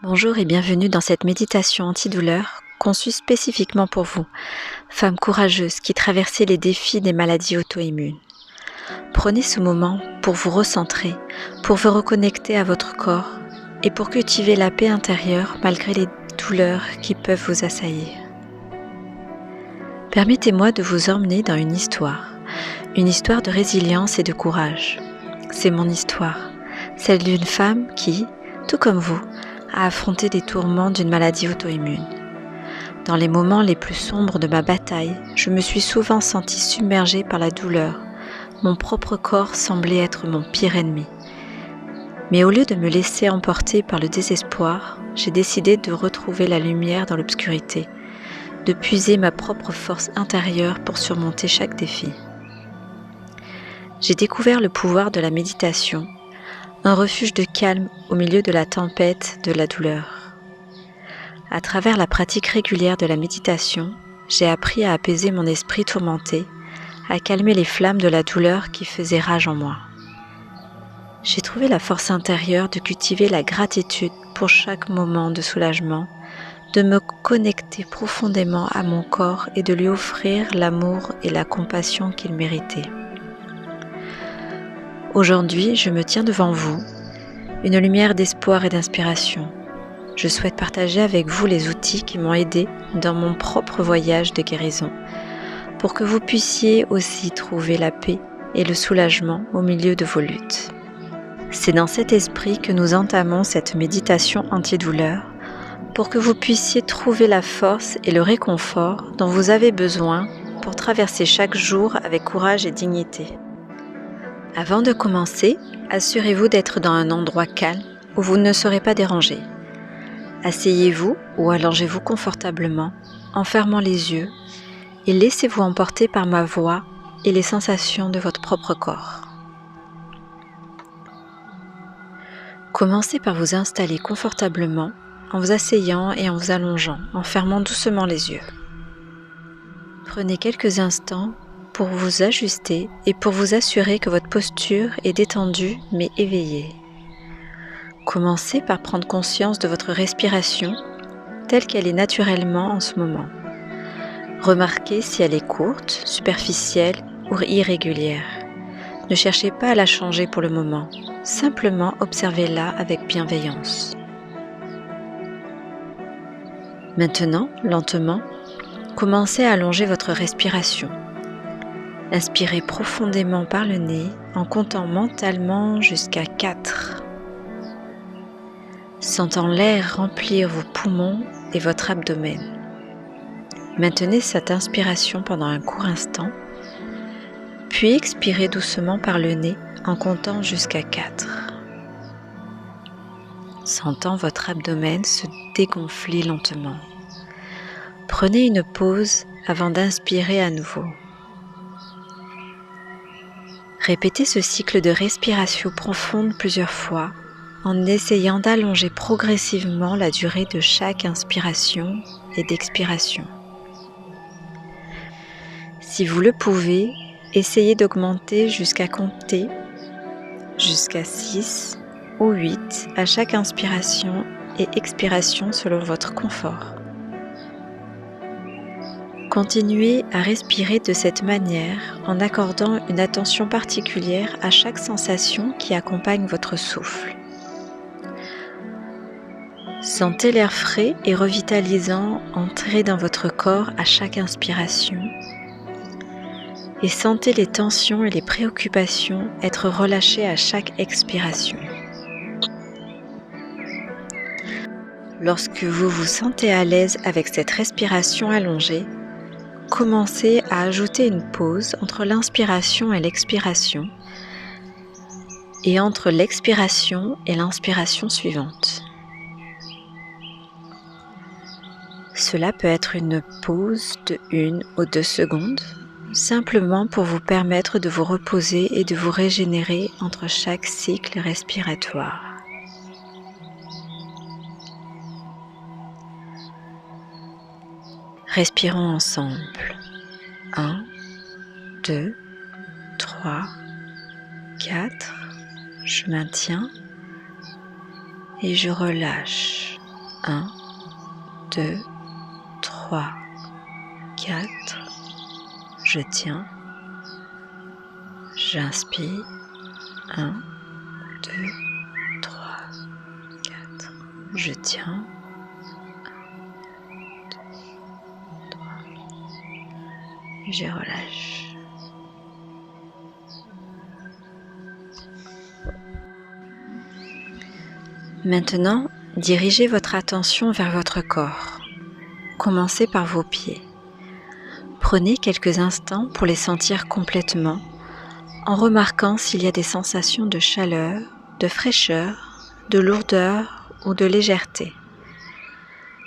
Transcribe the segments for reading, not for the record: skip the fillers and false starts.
Bonjour et bienvenue dans cette méditation antidouleur conçue spécifiquement pour vous, femme courageuse qui traversez les défis des maladies auto-immunes. Prenez ce moment pour vous recentrer, pour vous reconnecter à votre corps et pour cultiver la paix intérieure malgré les douleurs qui peuvent vous assaillir. Permettez-moi de vous emmener dans une histoire de résilience et de courage. C'est mon histoire, celle d'une femme qui, tout comme vous, a affronté des tourments d'une maladie auto-immune. Dans les moments les plus sombres de ma bataille, je me suis souvent sentie submergée par la douleur. Mon propre corps semblait être mon pire ennemi. Mais au lieu de me laisser emporter par le désespoir, j'ai décidé de retrouver la lumière dans l'obscurité, de puiser ma propre force intérieure pour surmonter chaque défi. J'ai découvert le pouvoir de la méditation, un refuge de calme au milieu de la tempête de la douleur. À travers la pratique régulière de la méditation, j'ai appris à apaiser mon esprit tourmenté, à calmer les flammes de la douleur qui faisaient rage en moi. J'ai trouvé la force intérieure de cultiver la gratitude pour chaque moment de soulagement, de me connecter profondément à mon corps et de lui offrir l'amour et la compassion qu'il méritait. Aujourd'hui, je me tiens devant vous, une lumière d'espoir et d'inspiration. Je souhaite partager avec vous les outils qui m'ont aidé dans mon propre voyage de guérison, pour que vous puissiez aussi trouver la paix et le soulagement au milieu de vos luttes. C'est dans cet esprit que nous entamons cette méditation antidouleur, pour que vous puissiez trouver la force et le réconfort dont vous avez besoin pour traverser chaque jour avec courage et dignité. Avant de commencer, assurez-vous d'être dans un endroit calme où vous ne serez pas dérangé. Asseyez-vous ou allongez-vous confortablement en fermant les yeux et laissez-vous emporter par ma voix et les sensations de votre propre corps. Commencez par vous installer confortablement en vous asseyant et en vous allongeant, en fermant doucement les yeux. Prenez quelques instants pour vous ajuster et pour vous assurer que votre posture est détendue mais éveillée. Commencez par prendre conscience de votre respiration telle qu'elle est naturellement en ce moment. Remarquez si elle est courte, superficielle ou irrégulière. Ne cherchez pas à la changer pour le moment, simplement observez-la avec bienveillance. Maintenant, lentement, commencez à allonger votre respiration. Inspirez profondément par le nez en comptant mentalement jusqu'à 4. Sentant l'air remplir vos poumons et votre abdomen. Maintenez cette inspiration pendant un court instant, puis expirez doucement par le nez en comptant jusqu'à 4. Sentant votre abdomen se dégonfler lentement. Prenez une pause avant d'inspirer à nouveau. Répétez ce cycle de respiration profonde plusieurs fois en essayant d'allonger progressivement la durée de chaque inspiration et d'expiration. Si vous le pouvez, essayez d'augmenter jusqu'à compter jusqu'à 6 ou 8 à chaque inspiration et expiration selon votre confort. Continuez à respirer de cette manière en accordant une attention particulière à chaque sensation qui accompagne votre souffle. Sentez l'air frais et revitalisant entrer dans votre corps à chaque inspiration et sentez les tensions et les préoccupations être relâchées à chaque expiration. Lorsque vous vous sentez à l'aise avec cette respiration allongée, commencez à ajouter une pause entre l'inspiration et l'expiration et entre l'expiration et l'inspiration suivante. Cela peut être une pause de 1 ou 2 secondes, simplement pour vous permettre de vous reposer et de vous régénérer entre chaque cycle respiratoire. Respirons ensemble. 1, 2, 3, 4, je maintiens et je relâche. 1, 2, 3, 4. Je tiens. J'inspire. 1, 2, 3, 4. Je tiens. 1, 2, 3. Je relâche. Maintenant, dirigez votre attention vers votre corps. Commencez par vos pieds. Prenez quelques instants pour les sentir complètement, en remarquant s'il y a des sensations de chaleur, de fraîcheur, de lourdeur ou de légèreté.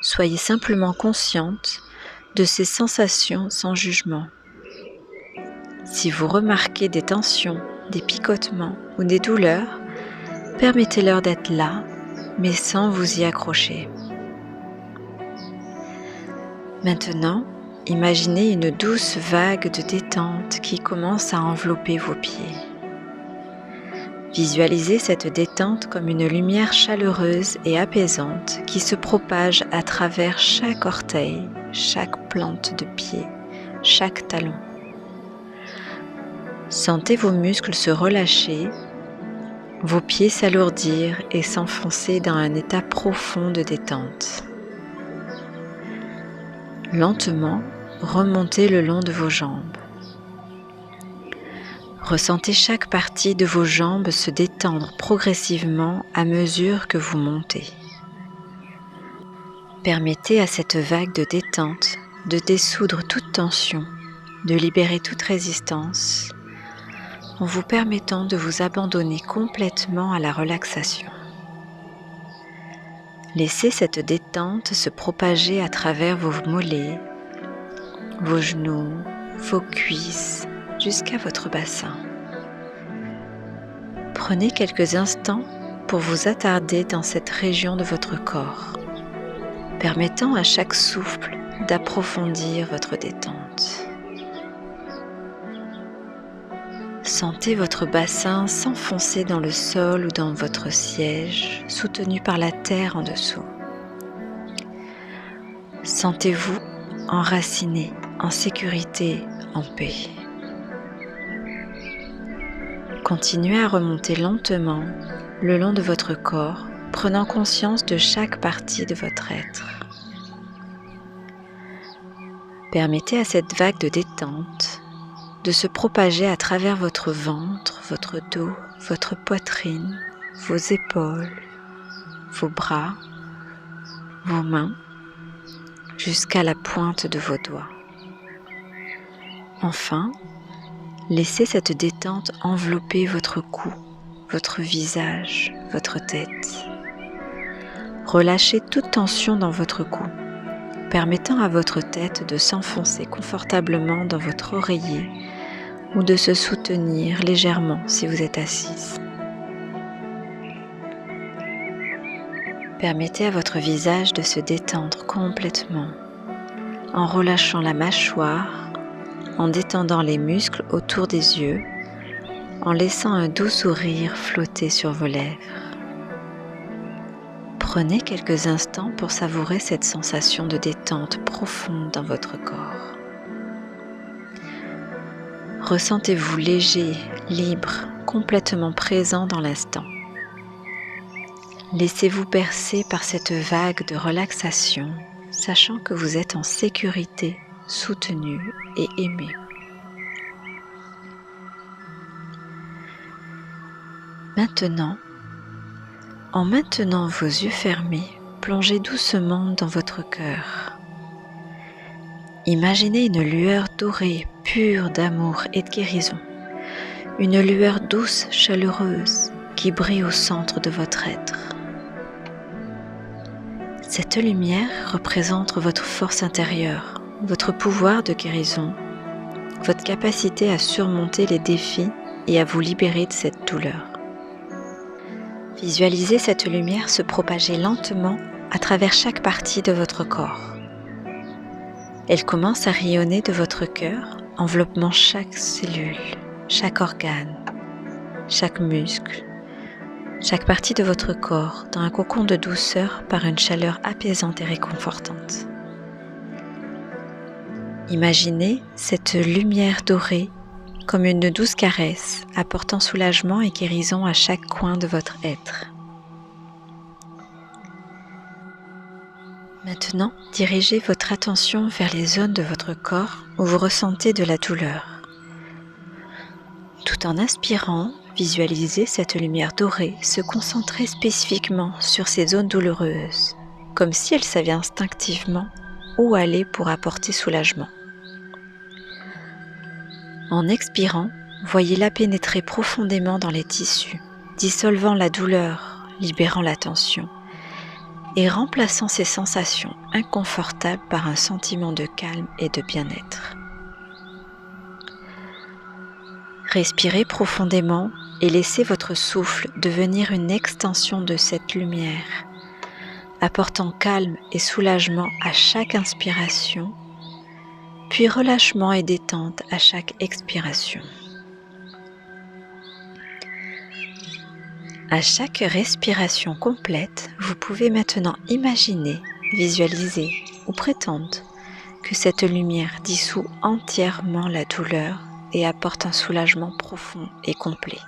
Soyez simplement consciente de ces sensations sans jugement. Si vous remarquez des tensions, des picotements ou des douleurs, permettez-leur d'être là, mais sans vous y accrocher. Maintenant, imaginez une douce vague de détente qui commence à envelopper vos pieds. Visualisez cette détente comme une lumière chaleureuse et apaisante qui se propage à travers chaque orteil, chaque plante de pied, chaque talon. Sentez vos muscles se relâcher, vos pieds s'alourdir et s'enfoncer dans un état profond de détente. Lentement, remontez le long de vos jambes. Ressentez chaque partie de vos jambes se détendre progressivement à mesure que vous montez. Permettez à cette vague de détente de dissoudre toute tension, de libérer toute résistance, en vous permettant de vous abandonner complètement à la relaxation. Laissez cette détente se propager à travers vos mollets, vos genoux, vos cuisses, jusqu'à votre bassin. Prenez quelques instants pour vous attarder dans cette région de votre corps, permettant à chaque souffle d'approfondir votre détente. Sentez votre bassin s'enfoncer dans le sol ou dans votre siège, soutenu par la terre en dessous. Sentez-vous enraciné, en sécurité, en paix. Continuez à remonter lentement le long de votre corps, prenant conscience de chaque partie de votre être. Permettez à cette vague de détente de se propager à travers votre ventre, votre dos, votre poitrine, vos épaules, vos bras, vos mains, jusqu'à la pointe de vos doigts. Enfin, laissez cette détente envelopper votre cou, votre visage, votre tête. Relâchez toute tension dans votre cou, permettant à votre tête de s'enfoncer confortablement dans votre oreiller ou de se soutenir légèrement si vous êtes assise. Permettez à votre visage de se détendre complètement en relâchant la mâchoire, en détendant les muscles autour des yeux, en laissant un doux sourire flotter sur vos lèvres. Prenez quelques instants pour savourer cette sensation de détente profonde dans votre corps. Ressentez-vous léger, libre, complètement présent dans l'instant. Laissez-vous bercer par cette vague de relaxation, sachant que vous êtes en sécurité, soutenu et aimé. Maintenant, en maintenant vos yeux fermés, plongez doucement dans votre cœur. Imaginez une lueur dorée, pure d'amour et de guérison. Une lueur douce, chaleureuse, qui brille au centre de votre être. Cette lumière représente votre force intérieure, votre pouvoir de guérison, votre capacité à surmonter les défis et à vous libérer de cette douleur. Visualisez cette lumière se propager lentement à travers chaque partie de votre corps. Elle commence à rayonner de votre cœur, enveloppant chaque cellule, chaque organe, chaque muscle, chaque partie de votre corps dans un cocon de douceur par une chaleur apaisante et réconfortante. Imaginez cette lumière dorée comme une douce caresse apportant soulagement et guérison à chaque coin de votre être. Maintenant, dirigez votre attention vers les zones de votre corps où vous ressentez de la douleur. Tout en inspirant, visualisez cette lumière dorée se concentrer spécifiquement sur ces zones douloureuses, comme si elle savait instinctivement où aller pour apporter soulagement. En expirant, voyez-la pénétrer profondément dans les tissus, dissolvant la douleur, libérant la tension et remplaçant ces sensations inconfortables par un sentiment de calme et de bien-être. Respirez profondément et laissez votre souffle devenir une extension de cette lumière, apportant calme et soulagement à chaque inspiration, puis relâchement et détente à chaque expiration. À chaque respiration complète, vous pouvez maintenant imaginer, visualiser ou prétendre que cette lumière dissout entièrement la douleur et apporte un soulagement profond et complet.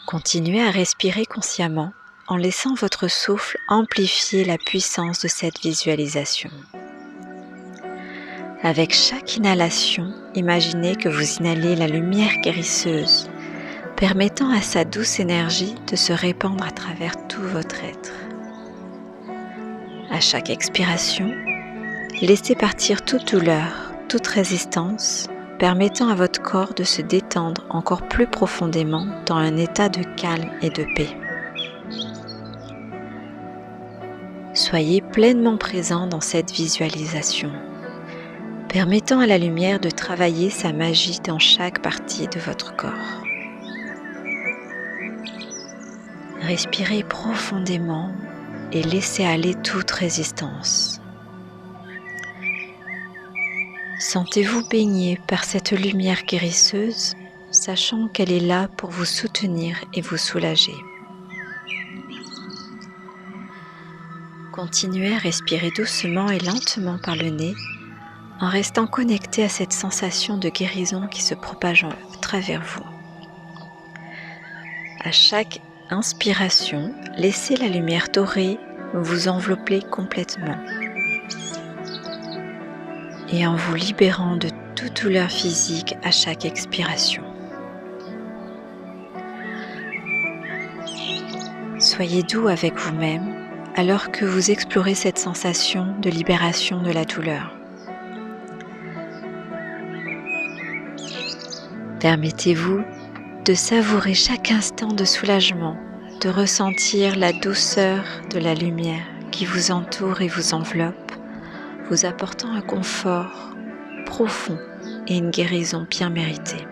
Continuez à respirer consciemment en laissant votre souffle amplifier la puissance de cette visualisation. Avec chaque inhalation, imaginez que vous inhalez la lumière guérisseuse, permettant à sa douce énergie de se répandre à travers tout votre être. À chaque expiration, laissez partir toute douleur, toute résistance, permettant à votre corps de se détendre encore plus profondément dans un état de calme et de paix. Soyez pleinement présent dans cette visualisation, permettant à la lumière de travailler sa magie dans chaque partie de votre corps. Respirez profondément et laissez aller toute résistance. Sentez-vous baigné par cette lumière guérisseuse, sachant qu'elle est là pour vous soutenir et vous soulager. Continuez à respirer doucement et lentement par le nez, en restant connecté à cette sensation de guérison qui se propage à travers vous. À chaque inspiration, laissez la lumière dorée vous envelopper complètement. Et en vous libérant de toute douleur physique à chaque expiration. Soyez doux avec vous-même alors que vous explorez cette sensation de libération de la douleur. Permettez-vous de savourer chaque instant de soulagement, de ressentir la douceur de la lumière qui vous entoure et vous enveloppe, vous apportant un confort profond et une guérison bien méritée.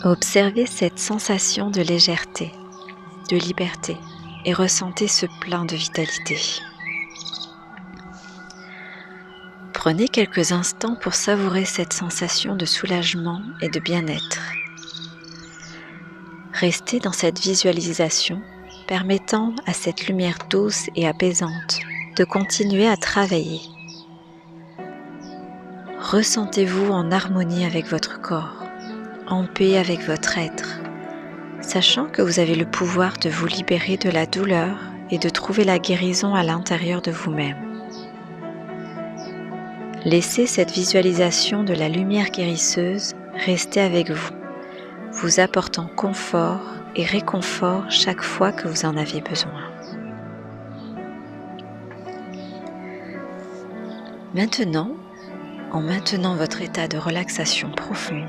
Observez cette sensation de légèreté, de liberté et ressentez ce plein de vitalité. Prenez quelques instants pour savourer cette sensation de soulagement et de bien-être. Restez dans cette visualisation, permettant à cette lumière douce et apaisante de continuer à travailler. Ressentez-vous en harmonie avec votre corps, en paix avec votre être, sachant que vous avez le pouvoir de vous libérer de la douleur et de trouver la guérison à l'intérieur de vous-même. Laissez cette visualisation de la lumière guérisseuse rester avec vous, vous apportant confort et réconfort chaque fois que vous en avez besoin. Maintenant, en maintenant votre état de relaxation profonde,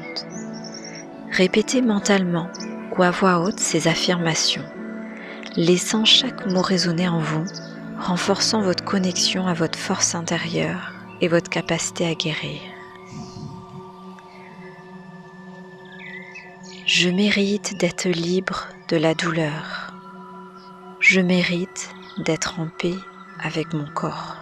répétez mentalement ou à voix haute ces affirmations, laissant chaque mot résonner en vous, renforçant votre connexion à votre force intérieure et votre capacité à guérir. Je mérite d'être libre de la douleur. Je mérite d'être en paix avec mon corps.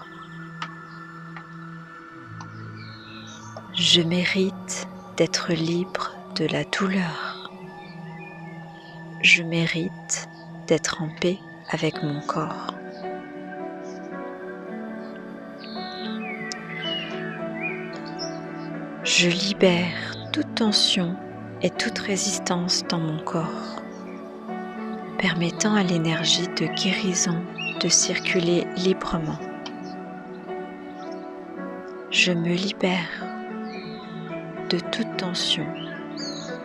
Je mérite d'être libre de la douleur. Je mérite d'être en paix avec mon corps. Je libère toute tension et toute résistance dans mon corps, permettant à l'énergie de guérison de circuler librement. Je me libère de toute tension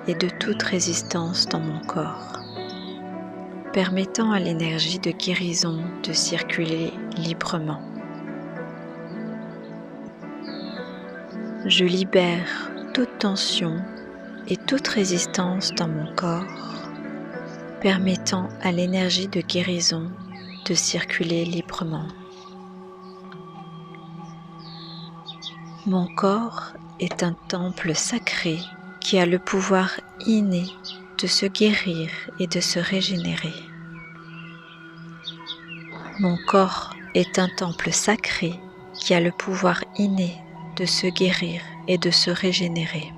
et de toute résistance dans mon corps, permettant à l'énergie de guérison de circuler librement. Je libère toute tension et toute résistance dans mon corps, permettant à l'énergie de guérison de circuler librement. Mon corps est un temple sacré qui a le pouvoir inné de se guérir et de se régénérer. Mon corps est un temple sacré qui a le pouvoir inné de se guérir et de se régénérer.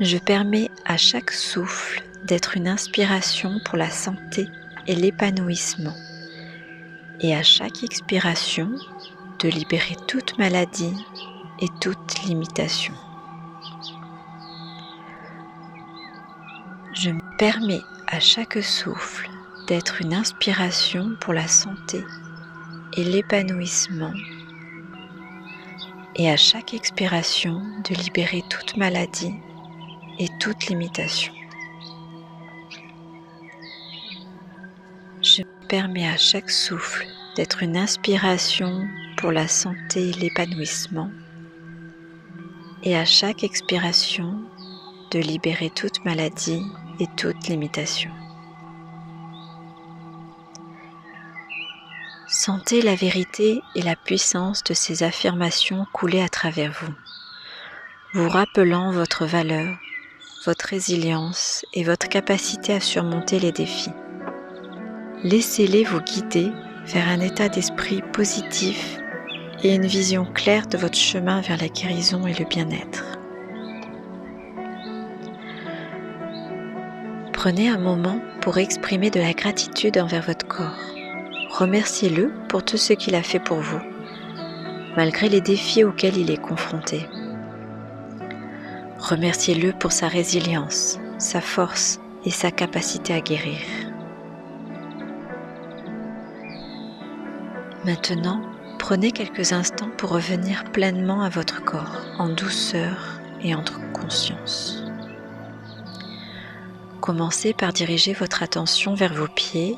Je permets à chaque souffle d'être une inspiration pour la santé et l'épanouissement, et à chaque expiration de libérer toute maladie et toute limitation. Je me permets à chaque souffle d'être une inspiration pour la santé et l'épanouissement, et à chaque expiration de libérer toute maladie et toute limitation. Je me permets à chaque souffle d'être une inspiration pour la santé et l'épanouissement, et à chaque expiration de libérer toute maladie et toute limitation. Sentez la vérité et la puissance de ces affirmations couler à travers vous, vous rappelant votre valeur, votre résilience et votre capacité à surmonter les défis. Laissez-les vous guider vers un état d'esprit positif et une vision claire de votre chemin vers la guérison et le bien-être. Prenez un moment pour exprimer de la gratitude envers votre corps. Remerciez-le pour tout ce qu'il a fait pour vous, malgré les défis auxquels il est confronté. Remerciez-le pour sa résilience, sa force et sa capacité à guérir. Maintenant, prenez quelques instants pour revenir pleinement à votre corps, en douceur et en conscience. Commencez par diriger votre attention vers vos pieds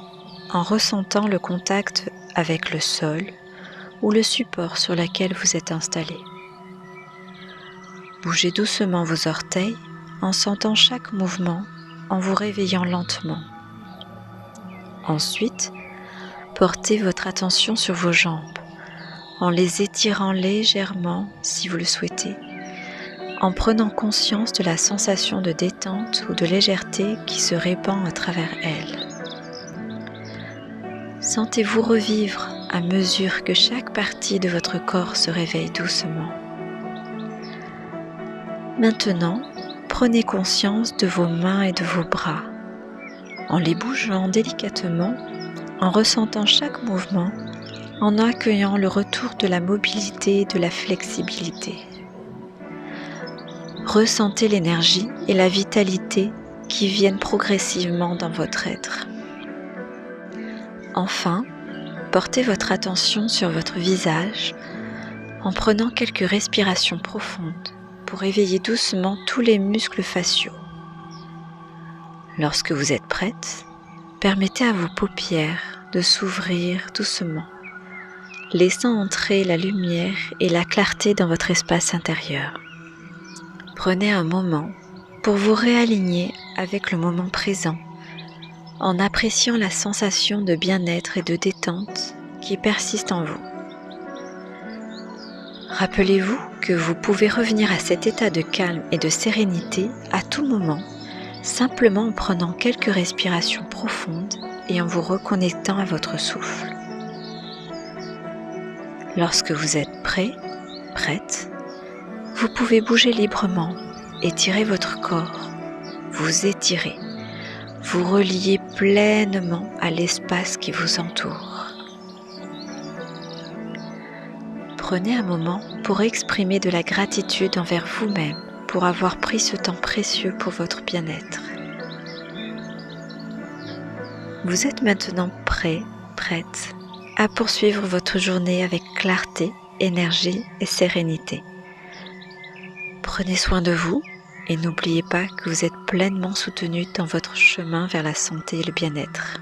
en ressentant le contact avec le sol ou le support sur lequel vous êtes installé. Bougez doucement vos orteils en sentant chaque mouvement, en vous réveillant lentement. Ensuite, portez votre attention sur vos jambes, en les étirant légèrement si vous le souhaitez, en prenant conscience de la sensation de détente ou de légèreté qui se répand à travers elles. Sentez-vous revivre à mesure que chaque partie de votre corps se réveille doucement. Maintenant, prenez conscience de vos mains et de vos bras, en les bougeant délicatement, en ressentant chaque mouvement, en accueillant le retour de la mobilité et de la flexibilité. Ressentez l'énergie et la vitalité qui viennent progressivement dans votre être. Enfin, portez votre attention sur votre visage en prenant quelques respirations profondes pour éveiller doucement tous les muscles faciaux. Lorsque vous êtes prête, permettez à vos paupières de s'ouvrir doucement, laissant entrer la lumière et la clarté dans votre espace intérieur. Prenez un moment pour vous réaligner avec le moment présent, en appréciant la sensation de bien-être et de détente qui persiste en vous. Rappelez-vous que vous pouvez revenir à cet état de calme et de sérénité à tout moment, simplement en prenant quelques respirations profondes et en vous reconnectant à votre souffle. Lorsque vous êtes prêt, prête, vous pouvez bouger librement, étirer votre corps, vous étirer, vous relier pleinement à l'espace qui vous entoure. Prenez un moment pour exprimer de la gratitude envers vous-même pour avoir pris ce temps précieux pour votre bien-être. Vous êtes maintenant prête à poursuivre votre journée avec clarté, énergie et sérénité. Prenez soin de vous et n'oubliez pas que vous êtes pleinement soutenu dans votre chemin vers la santé et le bien-être.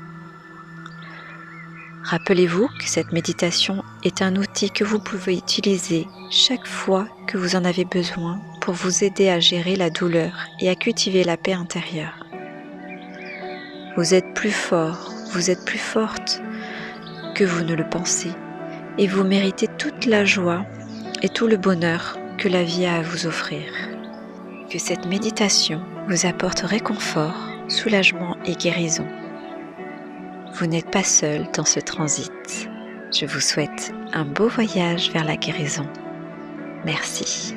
Rappelez-vous que cette méditation est un outil que vous pouvez utiliser chaque fois que vous en avez besoin pour vous aider à gérer la douleur et à cultiver la paix intérieure. Vous êtes plus fort, vous êtes plus forte que vous ne le pensez et vous méritez toute la joie et tout le bonheur que la vie a à vous offrir. Que cette méditation vous apporte réconfort, soulagement et guérison. Vous n'êtes pas seul dans ce transit. Je vous souhaite un beau voyage vers la guérison. Merci.